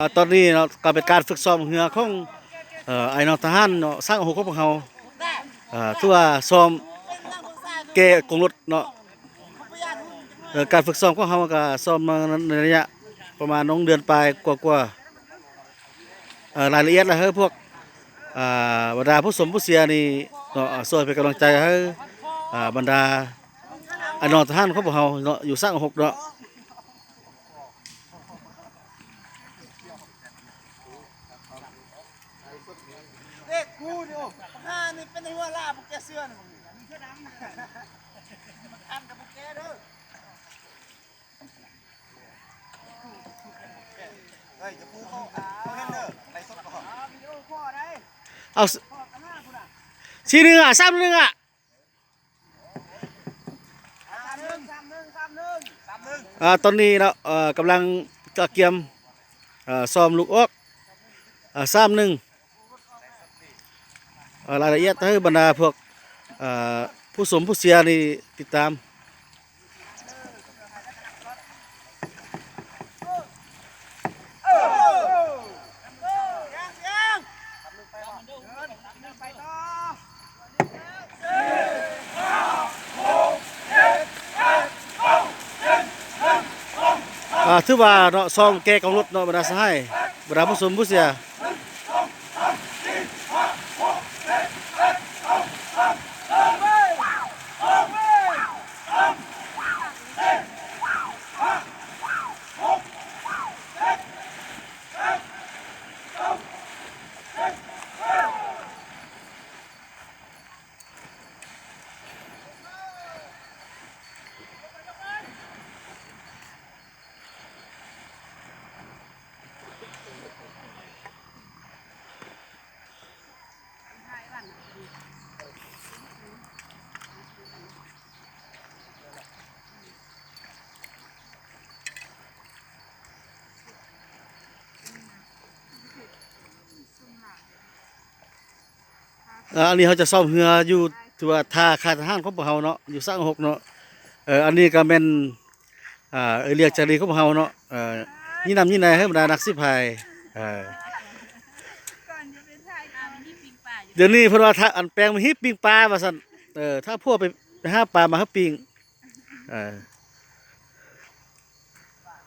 ตอนนี้เนาะก็เป็นการฝึกซ้อมเรือของไอ้น้องทหารเนาะสร้างหัวของพวกเราทั่วซ้อมแก่กองรถเนาะการฝึกซ้อมของเราก็ซ้อมมาในระยะประมาณ2 เดือนปลายกว่าๆรายละเอียดแล้วให้พวกบรรดาผู้สมผู้เสียนี่เนาะช่วยเป็นกำลังใจให้บรรดาไอ้น้องทหารของพวกเราเนาะอยู่สร้างหกเนาะ เด็กกูเดียวนี่เป็นหัวลาบุกแกเสื้อนี่มึงเสื้อดำมันอันกับบุกแกเด้อเฮ้ยจะพูเข้าเล่นเด้อไปสดก่อนวิดีโอพ่อได้เอาพ่อกันหน้าคุณอ่ะ4-1 3-1ตอนนี้เนาะกำลังกะเกียมซ้อมลูกออก3-1รายละเอียดให้บรรดาพวกผู้สมผู้เสียนี่ติดตามถือว่าเนาะซ้อมแก้กองรถเนาะบรรดาสหายบรรดาผู้สมผู้เสียอันนี้เขาจะซ่อมเรืออยู่ตัวท่าคาทหารของพวกเราเนาะอยู่สร้างหกเนาะอันนี้ก็เป็นเรียกจารีของพวกเราเนาะนี่นำนี่นายให้บรรดานักสิพายเดี๋ยวนี้เพราะว่าถ้าอันแปลงมันฮิปปิ้งปลาว่าซั่นถ้าพวกไปหาปลามาหาปิ้ง